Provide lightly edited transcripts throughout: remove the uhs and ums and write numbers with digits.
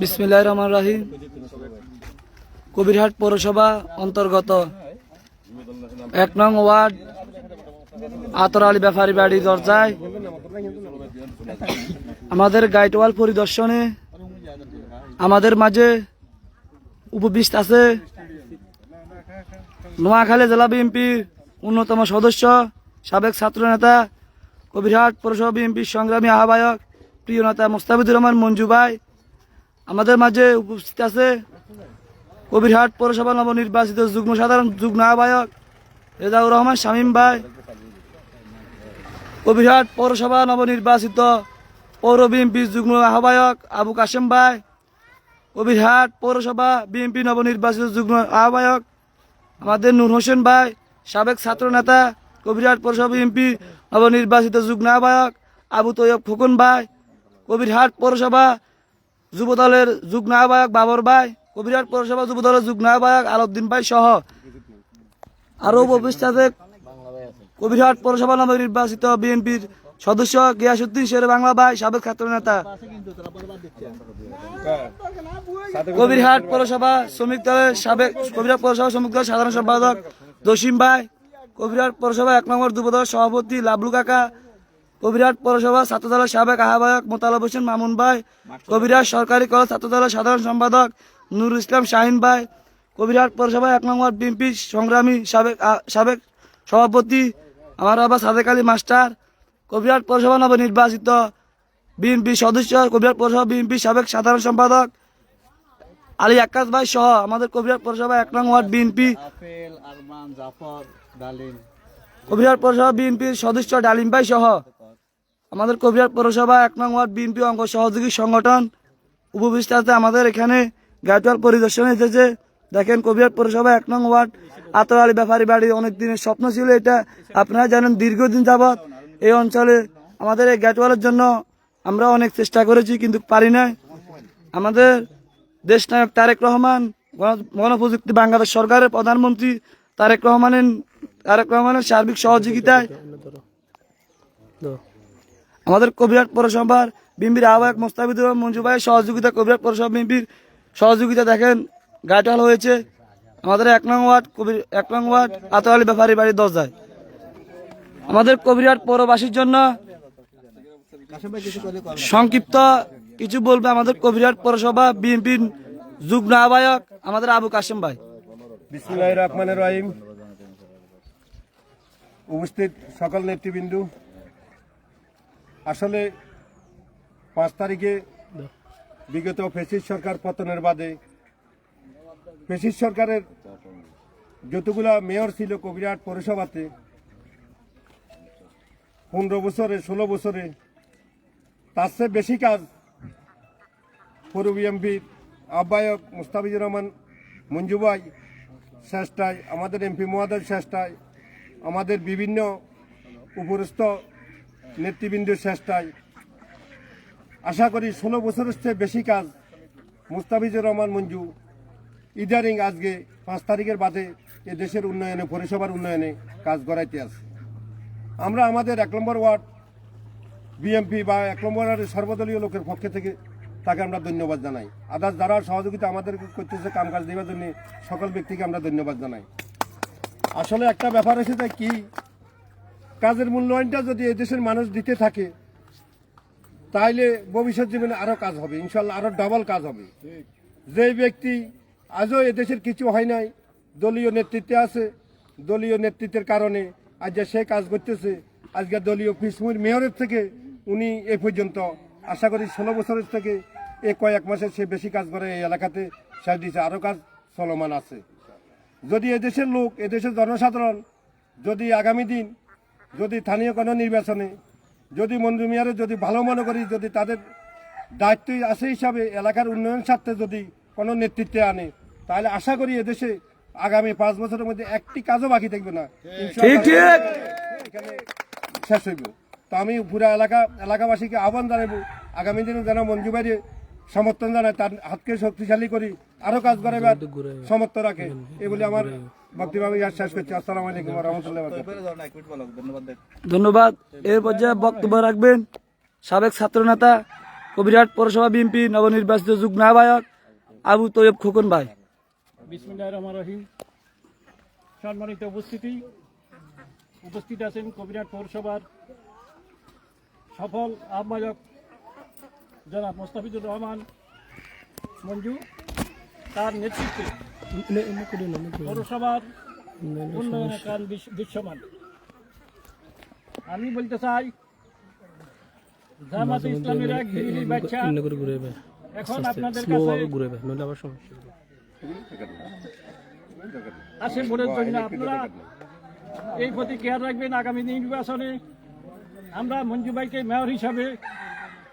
বিসমিল্লাহির রহমানির রহিম। কবিরহাট পৌরসভা অন্তর্গত 1 নং ওয়ার্ড আতর আলী ব্যাপারী বাড়ি দরজায় আমাদের গাইডওয়াল পরিদর্শনে আমাদের মাঝে উপবিষ্ট আছে নোয়াখালী জেলা বিএনপির অন্যতম সদস্য, সাবেক ছাত্রনেতা, কবিরহাট পৌরসভা বিএনপির সংগ্রামী আহ্বায়ক, প্রিয় নেতা মোস্তাফিজুর রহমান মঞ্জু ভাই। আমাদের মাঝে উপস্থিত আছে কবিরহাট পৌরসভা নবনির্বাচিত যুগ্ম সাধারণ যুগ্ম আহ্বায়ক রেজাউর রহমান শামীম ভাই, কবিরহাট পৌরসভা নবনির্বাচিত পৌর বিএনপির যুগ্ম আহ্বায়ক আবু কাশেম ভাই, কবিরহাট পৌরসভা বিএনপি নবনির্বাচিত যুগ্ম আহ্বায়ক আমাদের নূর হোসেন ভাই, সাবেক ছাত্র নেতা, কবিরহাট পৌরসভা বিএনপি নবনির্বাচিত যুগ্ম আহ্বায়ক আবু তৈয়ব খোকন ভাই, কবিরহাট পৌরসভা যুবদলের যুগ্ম আহ্বায়ক বাবর ভাই, কবিরহাট পৌরসভা যুবদলের যুগ্ম আহ্বায়ক আলাউদ্দিন ভাই সহ আরও উপস্থিত আছে কবিরহাট পৌরসভা নবনির্বাচিত বিএনপির সদস্য গিয়াসউদ্দিন শের বাংলা ভাই, সাবেক ছাত্র নেতা, কবিরহাট পৌরসভা শ্রমিক দলের কবিরহাট পৌরসভা শ্রমিক দলের সাধারণ সম্পাদক জসিম ভাই, কবিরহাট পৌরসভা 1 নম্বর যুবদলের সভাপতি লাবলু কাকা, কবিরহাট পৌরসভা ছাত্রদলের সাবেক আহ্বায়ক মোতালেব হোসেন মামুন ভাই, কবিরহাট সরকারি কলেজ ছাত্রদলের সাধারণ সম্পাদক নুরুল ইসলাম শাহিন ভাই, কবিরহাট পৌরসভা 1 নম্বর বিএনপি সংগ্রামী সাবেক সভাপতি আমার বাবা সাদেক আলী মাস্টার, কবিরহাট পৌরসভা নবনির্বাচিত বিএনপি সদস্য, কবিরহাট পৌরসভা বিএনপি সাবেক সাধারণ সম্পাদক আলী আক্কাস ভাই সহ আমাদের কবিরহাট পৌরসভা 1 নং ওয়ার্ড বিএনপি কবিরহাট পৌরসভা বিএনপির সদস্য ডালিম ভাই সহ আমাদের কবিরহাট পৌরসভা 1 নং ওয়ার্ড বিএনপি অঙ্গ সহযোগী সংগঠন উপস্থিত আছে। আমাদের এখানে গাইডওয়াল পরিদর্শনে এসেছে। দেখেন কবিরহাট পৌরসভা 1 নং ওয়ার্ড আতর আলী ব্যাপারী বাড়ি অনেক দিনের স্বপ্ন ছিল এটা, আপনারা জানেন দীর্ঘদিন যাবৎ এই অঞ্চলে আমাদের এই গাইডওয়ালের জন্য আমরা অনেক চেষ্টা করেছি কিন্তু পারি না। আমাদের দেশ নায়ক তারেক রহমান, গণপ্রযুক্তি বাংলাদেশ সরকারের প্রধানমন্ত্রী তারেক রহমানের সার্বিক সহযোগিতায় আমাদের কবিরহাট পৌরসভার বিএনপির আহ্বায়ক মোস্তাফিজুর রহমান মঞ্জু ভাইয়ের সহযোগিতা, কবিরহাট পৌরসভা বিএনপির সহযোগিতা দেখেন গাইডওয়াল হয়েছে আমাদের 1 নং ওয়ার্ড আতর আলী ব্যাপারী বাড়ির দরজায়। আমাদের কবিরহাট পৌরবাসীর জন্য সংক্ষিপ্ত কিছু বলবে আমাদের কবিরহাট পৌরসভা বিএনপির যুগ্ম আহ্বায়ক আমাদের আবু কাশেম ভাই। বিসমিল্লাহির রহমানির রহিম। উপস্থিত সকল নেতৃবৃন্দ, আসলে 5 তারিখে বিগত ফ্যাসিস্ট সরকার পতনের বাদে ফ্যাসিস্ট সরকারের যতগুলা মেয়র ছিল কবিরহাট পৌরসভাতে 15 বছরে 16 বছরে তার চেয়ে বেশি কাজ পৌর বিএনপির আহ্বায়ক মোস্তাফিজুর রহমান মঞ্জু ভাই চেষ্টায়, আমাদের এমপি মহোদয় চেষ্টায়, আমাদের বিভিন্ন উপরস্থ নেতৃবৃন্দের চেষ্টায় আশা করি 16 বছরের চেয়ে বেশি কাজ মোস্তাফিজুর রহমান মঞ্জু ইদারিং আজকে 5 তারিখের বাদে এ দেশের উন্নয়নে, পৌরসভার উন্নয়নে কাজ করাইতে আছে। আমরা আমাদের 1 নম্বর ওয়ার্ড বিএনপি বা 1 নম্বর ওয়ার্ডের সর্বদলীয় লোকের পক্ষে থেকে তাকে আমরা ধন্যবাদ জানাই। আদার্স যারা সহযোগিতা আমাদের করতেছে কাম কাজ দেওয়ার জন্য সকল ব্যক্তিকে আমরা ধন্যবাদ জানাই। আসলে একটা ব্যাপার এসেছে কি, কাজের মূল্যায়নটা যদি এদেশের মানুষ দিতে থাকে তাইলে ভবিষ্যৎ জীবনে আরও কাজ হবে, ইনশাল্লাহ আরও ডাবল কাজ হবে। যে ব্যক্তি আজও এদেশের কিছু হয় নাই, দলীয় নেতৃত্বে আছে, দলীয় নেতৃত্বের কারণে আজ সে কাজ করতেছে, আজকে দলীয় পিসমুর মেয়রের থেকে উনি এ পর্যন্ত আশা করি 16 বছরের থেকে কয়েক মাসে সে বেশি কাজ করে এই এলাকাতে শেষ দিচ্ছে, আরও কাজ চলমান আছে। যদি এদেশের লোক, এদেশের জনসাধারণ যদি আগামী দিন যদি স্থানীয় কোনো নির্বাচনে যদি মঞ্জু মিয়ারে যদি ভালো মনে করি, যদি তাদের দায়িত্বই আছে হিসাবে এলাকার উন্নয়ন স্বার্থে যদি কোনো নেতৃত্বে আনে, তাহলে আশা করি এদেশে আগামী 5 বছরের মধ্যে একটি কাজও বাকি থাকবে না, এখানে শেষ হইব। তো আমি পুরা এলাকাবাসীকে আহ্বান জানাবো আগামী দিনে যেন মঞ্জু ভাইয়ের সমর্থন জানায়, তার হাতকে শক্তিশালী করি, আরো কাজ করাবার সমর্থন রাখে, এই বলে আমার বক্তব্য আমি শেষ করছি। আসসালামু আলাইকুম ওয়া রাহমাতুল্লাহি ওয়া বারাকাতুহু। ধন্যবাদ। এর পর্যায়ে বক্তব্য রাখবেন সাবেক ছাত্র নেতা কবিরহাট পৌরসভা বিএনপি নবনির্বাচিত যুগ্ম আহ্বায়ক আবু তৈয়ব খোকন ভাই। বিসমিল্লাহির রহমানির রহিম। সম্মানিত উপস্থিতি, উপস্থিত আছেন কবিরহাট পৌরসভার সফল আহ্বায়ক জনাব মোস্তাফিজুর রহমান মঞ্জু, তার নেতৃত্বে পৌরসভার উন্নয়নের কাজ দৃশ্যমান। আমি বলতে চাই, জামাতে ইসলামের এক বিরোধী বাচ্চা এখন আপনাদের কাছে আসে ভোটের জন্য। আপনারা এই প্রতি খেয়াল রাখবেন, আগামী নির্বাচনে আমরা মঞ্জু ভাইকে মেয়র হিসাবে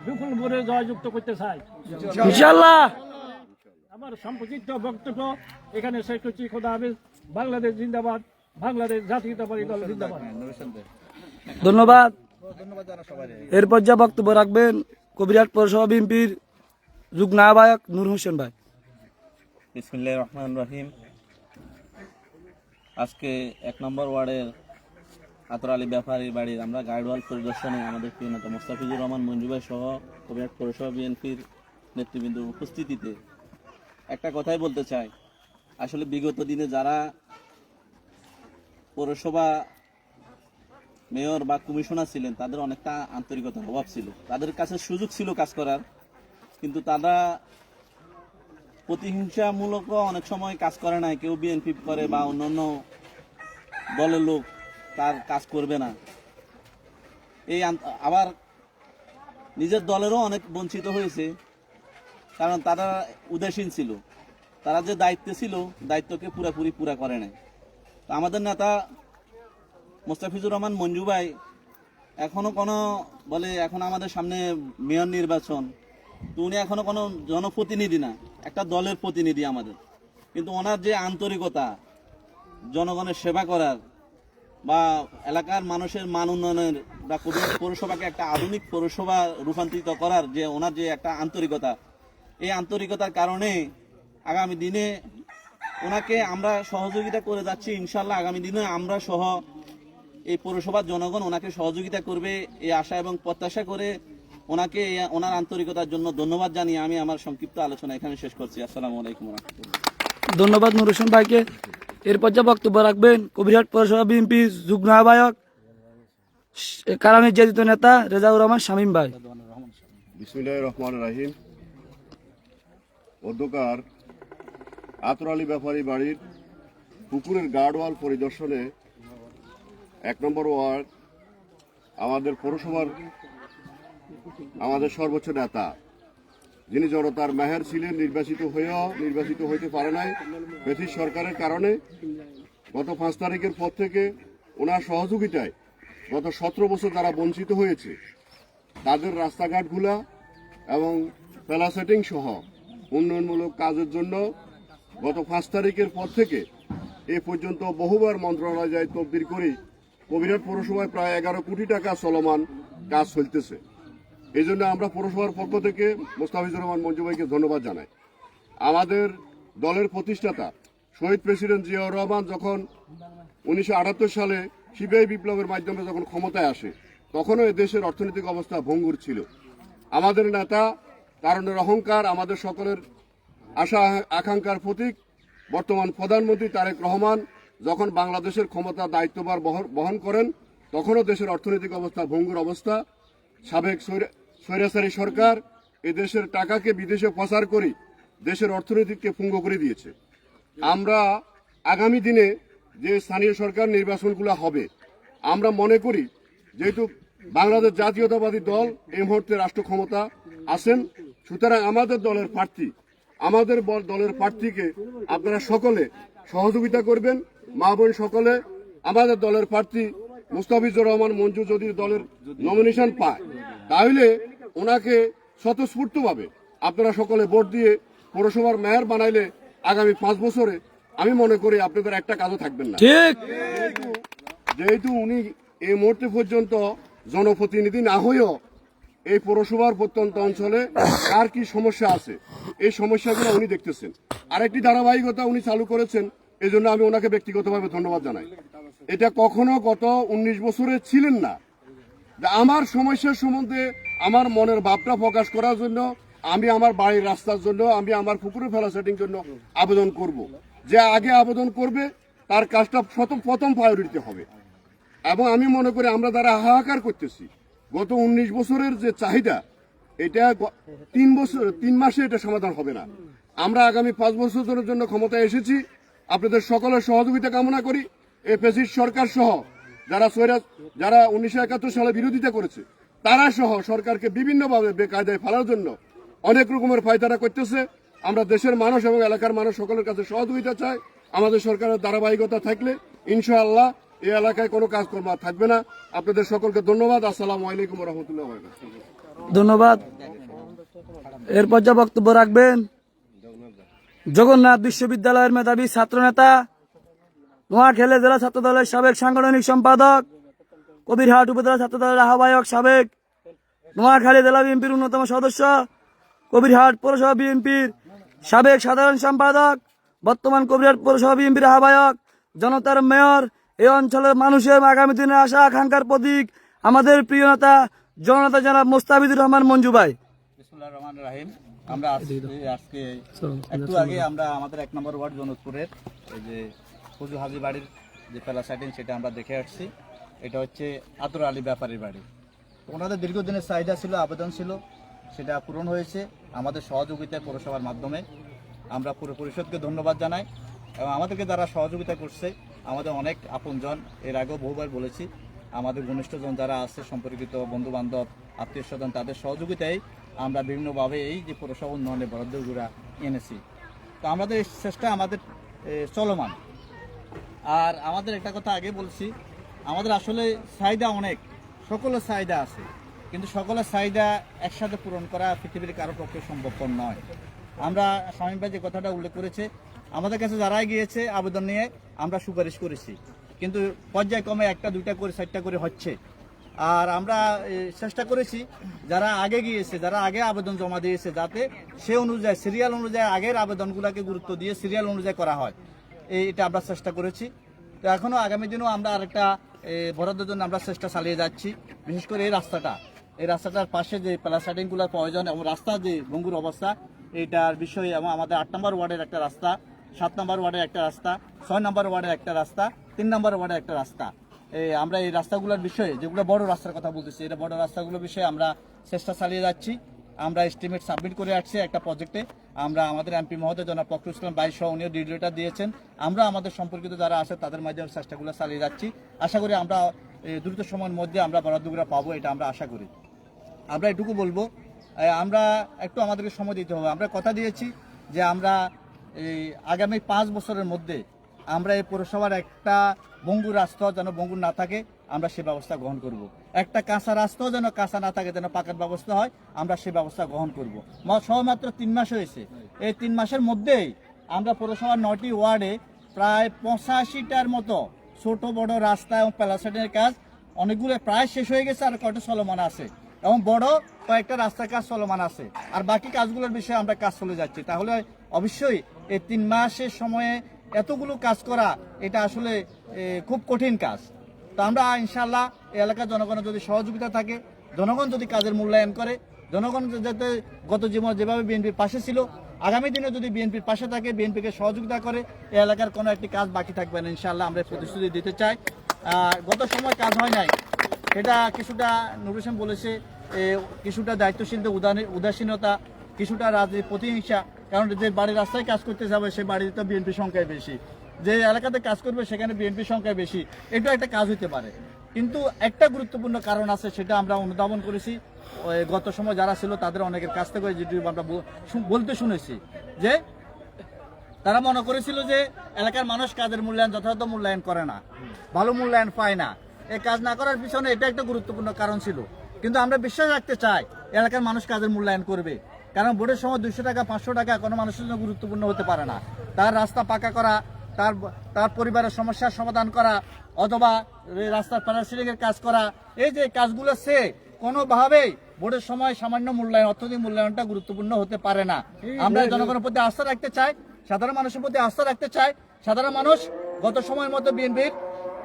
বিপুল ভোটে জয়যুক্ত করতে চাই ইনশাআল্লাহ। আমার সংক্ষিপ্ত বক্তব্য এখানে শেষ করছি। খোদা হাফেজ। বাংলাদেশ জিন্দাবাদ, বাংলাদেশ জাতীয়তাবাদী দল জিন্দাবাদ। ধন্যবাদ। এরপর যা বক্তব্য রাখবেন কবিরহাট পৌরসভা বিএনপির যুগ্ম আহ্বায়ক নূর হোসেন ভাই। বিসমিল্লাহির রহমানির রহিম। আজকে 1 নম্বর ওয়ার্ডের আতর আলী ব্যাপারীর বাড়ির আমরা গাইডওয়াল পরিদর্শনে আমাদের প্রিয় নেতা মোস্তাফিজুর রহমান মঞ্জু ভাই সহ কবিরহাট পৌরসভা বিএনপির নেতৃবৃন্দের উপস্থিতিতে একটা কথাই বলতে চাই। আসলে বিগত দিনে যারা পৌরসভা মেয়র বা কমিশনার ছিলেন তাদের অনেকটা আন্তরিকতার অভাব ছিল, তাদের কাছে সুযোগ ছিল কাজ করার, কিন্তু তারা প্রতিহিংসামূলক অনেক সময় কাজ করে না। কেউ বিএনপি করে বা অন্যান্য দলের লোক তার কাজ করবে না। এই আবার নিজের দলেরও অনেক বঞ্চিত হয়েছে, কারণ তারা উদাসীন ছিল। তারা যে দায়িত্বে ছিল দায়িত্বকে পুরোপুরি পুরা করে নাই। তো আমাদের নেতা মোস্তাফিজুর রহমান মঞ্জু ভাই এখনো কোনো বলে এখন আমাদের সামনে মেয়র নির্বাচন, তো উনি এখনো কোনো জনপ্রতিনিধি না, একটা দলের প্রতিনিধি আমাদের। কিন্তু ওনার যে আন্তরিকতা জনগণের সেবা করার বা এলাকার মানুষের মান উন্নয়নের বা পৌরসভাকে একটা আধুনিক পৌরসভা রূপান্তরিত করার যে ওনার যে একটা আন্তরিকতা, এই আন্তরিকতার কারণে আগামী দিনে ওনাকে আমরা সহযোগিতা করে যাচ্ছি। ইনশাল্লাহ আগামী দিনে আমরা সহ এই পৌরসভার জনগণ ওনাকে সহযোগিতা করবে এই আশা এবং প্রত্যাশা করে ওনাকে ওনার আন্তরিকতার জন্য ধন্যবাদ জানিয়ে আমি আমার সংক্ষিপ্ত আলোচনা এখানে শেষ করছি। আসসালামু আলাইকুম ওয়া রাহমাতুল্লাহ। ধন্যবাদ নূর হোসেন ভাইকে। এরপর যা বক্তব্য রাখবেন কবিরহাট পৌরসভা বিএনপি যুগ্ম আহ্বায়ক কারা নির্যাতিত নেতা রেজাউর রহমান শামীম ভাই। বিসমিল্লাহির রহমানির রহিম। অধ্যকার আতর আলী ব্যাপারী বাড়ির পুকুরের গার্ডওয়াল পরিদর্শনে 1 নম্বর ওয়ার্ড আমাদের পৌরসভার আমাদের সর্বোচ্চ নেতা, যিনি জনতার মেহের ছিলেন, নির্বাচিত হইতে পারে নাই ব্রিটিশ সরকারের কারণে। গত 5 তারিখের পর থেকে ওনার সহযোগিতায় গত 17 বছর যারা বঞ্চিত হয়েছে তাদের রাস্তাঘাটগুলা এবং প্যালা সেটিং সহ উন্নয়নমূলক কাজের জন্য গত 5 তারিখের পর থেকে এ পর্যন্ত বহুবার মন্ত্রণালয় যায় তদবির করি কবিরহাট পৌরসভায় প্রায় 11 কোটি টাকা চলমান কাজ চলতেছে। এই জন্য আমরা পৌরসভার পক্ষ থেকে মোস্তাফিজুর রহমান মঞ্জু ভাইকে ধন্যবাদ জানাই। আমাদের দলের প্রতিষ্ঠাতা শহীদ প্রেসিডেন্ট জিয়াউর রহমান যখন 1978 সালে সিপাহী বিপ্লবের মাধ্যমে যখন ক্ষমতায় আসে তখনও এ দেশের অর্থনৈতিক অবস্থা ভঙ্গুর ছিল। আমাদের নেতা তারুণ্যের অহংকার, আমাদের সকলের আশা আকাঙ্ক্ষার প্রতীক বর্তমান প্রধানমন্ত্রী তারেক রহমান যখন বাংলাদেশের ক্ষমতা দায়িত্বভার বহন করেন তখনও দেশের অর্থনৈতিক অবস্থা ভঙ্গুর অবস্থা। সাবেক স্বৈরাচারী সরকার এ দেশের টাকাকে বিদেশে পাচার করে দেশের অর্থনীতিকে পুঙ্গ করে দিয়েছে। আমরা আগামী দিনে যে স্থানীয় সরকার নির্বাচনগুলো হবে, আমরা মনে করি যেহেতু বাংলাদেশ জাতীয়তাবাদী দল এই মুহূর্তে রাষ্ট্র ক্ষমতা আছেন, সুতরাং আমাদের দলের প্রার্থীকে আপনারা সকলে সহযোগিতা করবেন। মা বোন সকলে আমাদের দলের প্রার্থী মোস্তাফিজুর রহমান মঞ্জু যদি দলের নমিনেশন পায় তাহলে ওনাকে স্বতঃস্ফূর্তভাবে আপনারা সকলে ভোট দিয়ে পৌরসভার মেয়র বানাইলে আগামী 5 বছরে আমি মনে করি আপনাদের একটা কাজও থাকবেন না। ঠিক। যেহেতু উনি এই মুহূর্তে পর্যন্ত জনপ্রতিনিধি না হয়েও এই পৌরসভার প্রত্যন্ত অঞ্চলে কার কি সমস্যা আছে এই সমস্যাগুলো উনি দেখতেছেন, আরেকটি ধারাবাহিকতা উনি চালু করেছেন, এই জন্য আমি ওনাকে ব্যক্তিগতভাবে ধন্যবাদ জানাই। এটা কখনো গত 19 বছরে ছিলেন না। আমার সমস্যার সম্বন্ধে আমার মনের ভাবটা প্রকাশ করার জন্য আমি আমার বাড়ির রাস্তার জন্য, আমি আমার পুকুরে ফেলা সেটিং জন্য আবেদন করব। যে আগে আবেদন করবে তার কাজটা প্রথম প্রায়োরিটি হবে। এবং আমি মনে করি আমরা যারা হাহাকার করতেছি, গত 19 বছরের যে চাহিদা, এটা 3 মাসে এটা সমাধান হবে না। আমরা আগামী 5 বছরের জন্য ক্ষমতায় এসেছি, আপনাদের সকলের সহযোগিতা কামনা করি। এই ফ্যাসিস্ট সরকার সহ যারা 1971 সালে বিরোধিতা করেছে, তারা সহ সরকারকে বিভিন্নভাবে বেকায়দায় ফেলার জন্য অনেক রকমের ফায়দারা করতেছে। আমরা দেশের মানুষ এবং এলাকার মানুষ সকলের কাছে সহযোগিতা চাই। আমাদের সরকারের ধারাবাহিকতা থাকলে ইনশাআল্লাহ এই এলাকায় কোনো কাজকর্ম আর থাকবে না। আপনাদের সকলকে ধন্যবাদ। আসসালামু আলাইকুম ওয়া রাহমাতুল্লাহি ওয়া বারাকাতুহু। ধন্যবাদ। এরপর যা বক্তব্য রাখবেন জগন্নাথ বিশ্ববিদ্যালয়ের মেধাবী ছাত্রনেতা, নোয়াখালী জেলা ছাত্র দলের সাবেক সাংগঠনিক সম্পাদক, কবিরহাট উপজেলা ছাত্র দলের আহ্বায়ক, সাবেক নোয়াখালী জেলা বিএনপির অন্যতম সদস্য, কবিরহাট পৌরসভা বিএনপির সাবেক সাধারণ সম্পাদক, বর্তমান কবিরহাট পৌরসভা বিএনপির আহ্বায়ক, জনতার মেয়র, এই অঞ্চলের মানুষের আগামী দিনের আশা আকাঙ্ক্ষার প্রতীক আমাদের প্রিয় নেতা জননেতা জনাব মোস্তাফিজুর রহমান মঞ্জু ভাই। বিসমিল্লাহির রহমানির রহিম। আমরা আজকে একটু আগে আমরা আমাদের 1 নম্বর ওয়ার্ড জনকপুরের এই যে হুজুর হাজি বাড়ির যে প্যালাসাইটিং সেটা আমরা দেখে আসছি। এটা হচ্ছে আতর আলী ব্যাপারীর বাড়ি। ওনাদের দীর্ঘদিনের চাহিদা ছিল, আবেদন ছিল, সেটা পূরণ হয়েছে আমাদের সহযোগিতায় পৌরসভার মাধ্যমে। আমরা পুরো পরিষদকে ধন্যবাদ জানাই এবং আমাদেরকে যারা সহযোগিতা করছে, আমাদের অনেক আপনজন, এর আগেও বহুবার বলেছি, আমাদের ঘনিষ্ঠজন যারা আছে, সম্পর্কিত বন্ধু বান্ধব, আত্মীয় স্বজন, তাদের সহযোগিতায় আমরা বিভিন্নভাবে এই যে পৌরসভা উন্নয়নের বরাদ্দগুলো এনেছি। তো আমাদের চেষ্টা আমাদের চলমান। আর আমাদের একটা কথা আগে বলছি, আমাদের আসলে চাহিদা অনেক, সকলের চাহিদা আছে, কিন্তু সকলের চাহিদা একসাথে পূরণ করা পৃথিবীর কারো পক্ষে সম্ভবপর নয়। আমরা শামীম ভাই যে কথাটা উল্লেখ করেছে, আমাদের কাছে যারাই গিয়েছে আবেদন নিয়ে আমরা সুপারিশ করেছি, কিন্তু পর্যায়ক্রমে 1টা 2টা করে 4টা করে হচ্ছে। আর আমরা চেষ্টা করেছি যারা আগে গিয়েছে, যারা আগে আবেদন জমা দিয়েছে, যাতে সে অনুযায়ী সিরিয়াল অনুযায়ী আগের আবেদনগুলোকে গুরুত্ব দিয়ে সিরিয়াল অনুযায়ী করা হয়, এটা আমরা চেষ্টা করেছি। তো এখনও আগামী দিনেও আমরা আরেকটা বরাদ্দের জন্য আমরা চেষ্টা চালিয়ে যাচ্ছি। বিশেষ করে এই রাস্তাটার পাশে যে প্লাসাইডিংগুলোর প্রয়োজন এবং রাস্তার যে ভঙ্গুর অবস্থা, এইটার বিষয়ে এবং আমাদের 8 নম্বর ওয়ার্ডের একটা রাস্তা, 7 নম্বর ওয়ার্ডের একটা রাস্তা, 6 নম্বর ওয়ার্ডের একটা রাস্তা, 3 নম্বর ওয়ার্ডের একটা রাস্তা, আমরা এই রাস্তাগুলোর বিষয়ে, যেগুলো বড় রাস্তার কথা বলতেছি, এটা বড় রাস্তাগুলোর বিষয়ে আমরা চেষ্টা চালিয়ে যাচ্ছি। আমরা এস্টিমেট সাবমিট করে আসছি একটা প্রজেক্টে। আমরা আমাদের এমপি মহোদয় জনাব ফখরুল ইসলাম ভাই সহ উনিও ডিডিটা দিয়েছেন। আমরা আমাদের সম্পর্কিত যারা আছে তাদের মাধ্যমে চেষ্টাগুলো চালিয়ে যাচ্ছি। আশা করি আমরা দ্রুত সময়ের মধ্যে আমরা বরাদ্দগুলো পাবো, এটা আমরা আশা করি। আমরা এটুকু বলবো, আমরা একটু আমাদেরকে সময় দিতে হবে। আমরা কথা দিয়েছি যে আমরা এই আগামী 5 বছরের মধ্যে আমরা এই পৌরসভার একটা বঙ্গুর রাস্তা যেন বঙ্গুর না থাকে, আমরা সে ব্যবস্থা গ্রহণ করব। একটা কাঁচা রাস্তাও যেন কাঁচা না থাকে, যেন পাকার ব্যবস্থা হয়, আমরা সে ব্যবস্থা গ্রহণ করব। সবেমাত্র 3 মাস হয়েছে। এই 3 মাসের মধ্যেই আমরা পৌরসভার 9টি ওয়ার্ডে প্রায় 85টার মতো ছোট বড় রাস্তা এবং প্যালাসাইডের কাজ অনেকগুলো প্রায় শেষ হয়ে গেছে, আর কয়টা চলমান আছে এবং বড় কয়েকটা রাস্তার কাজ চলমান আছে। আর বাকি কাজগুলোর বিষয়ে আমরা কাজ চলে যাচ্ছি। তাহলে অবশ্যই এই 3 মাসের সময়ে এতগুলো কাজ করা, এটা আসলে খুব কঠিন কাজ। তো আমরা ইনশাআল্লাহ এই এলাকার জনগণের যদি সহযোগিতা থাকে, জনগণ যদি কাজের মূল্যায়ন করে, জনগণ যাতে গত জীবন যেভাবে বিএনপির পাশে ছিল, আগামী দিনে যদি বিএনপির পাশে থাকে, বিএনপিকে সহযোগিতা করে, এই এলাকার কোনো একটি কাজ বাকি থাকবে না ইনশাআল্লাহ, আমরা প্রতিশ্রুতি দিতে চাই। গত সময় কাজ হয় নাই, এটা কিছুটা নুরুল হোসেন বলেছে, কিছুটা দায়িত্বশীলদের উদাসীনতা, কিছুটা রাজনীতি প্রতিহিংসা। কারণ যে বাড়ির রাস্তায় কাজ করতে যাবে, সে বাড়িতে তো বিএনপির সংখ্যায় বেশি, যে এলাকাতে কাজ করবে সেখানে বিএনপির সংখ্যায় বেশি, এটা একটা কাজ হতে পারে। কিন্তু একটা গুরুত্বপূর্ণ কারণ আছে, সেটা আমরা অনুধাবন করেছি। গত সময় যারা ছিল তাদের অনেকের কাছ থেকে যেটি আমরা বলতে শুনেছি, যে তারা মনে করেছিল যে এলাকার মানুষ কাজের মূল্যায়ন যথাযথ মূল্যায়ন করে না, ভালো মূল্যায়ন পায় না। এই কাজ না করার পিছনে এটা একটা গুরুত্বপূর্ণ কারণ ছিল। কিন্তু আমরা বিশ্বাস রাখতে চাই এলাকার মানুষ কাজের মূল্যায়ন করবে, কারণ ভোটের সময় 200 টাকা 500 টাকা কোনো মানুষের জন্য গুরুত্বপূর্ণ হতে পারে না। তার রাস্তা পাকা করা, তার পরিবারের সমস্যার সমাধান করা, অথবা রাস্তার প্যারাসিলিংয়ের কাজ করা, এই যে কাজগুলো সে কোনোভাবেই ভোটের সময় সামান্য মূল্যায়ন, অর্থনৈতিক মূল্যায়নটা গুরুত্বপূর্ণ হতে পারে না। আমরা জনগণের প্রতি আস্থা রাখতে চাই, সাধারণ মানুষের প্রতি আস্থা রাখতে চাই। সাধারণ মানুষ গত সময়ের মতো বিএনপির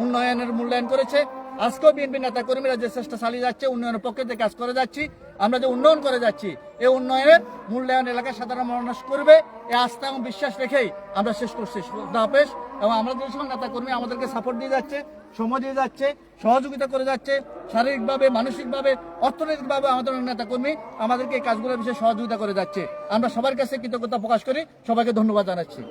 উন্নয়নের মূল্যায়ন করেছে। আজকেও বিএনপি নেতা কর্মীরা যে চেষ্টা চালিয়ে যাচ্ছে, উন্নয়নের পক্ষে যে কাজ করে যাচ্ছি, আমরা যে উন্নয়ন করে যাচ্ছি, এই উন্নয়নের মূল্যায়ন এলাকার সাধারণ মানুষ করবে, এই আস্থা এবং বিশ্বাস রেখেই আমরা শেষ করছি। খুদা হাফেজ। এবং আমরা যে সকল নেতা কর্মী আমাদেরকে সাপোর্ট দিয়ে যাচ্ছে, সময় দিয়ে যাচ্ছে, সহযোগিতা করে যাচ্ছে, শারীরিকভাবে, মানসিকভাবে, অর্থনৈতিকভাবে আমাদের নেতা কর্মী আমাদেরকে এই কাজগুলোর বিষয়ে সহযোগিতা করে যাচ্ছে। আমরা সবার কাছে কৃতজ্ঞতা প্রকাশ করি, সবাইকে ধন্যবাদ জানাচ্ছি।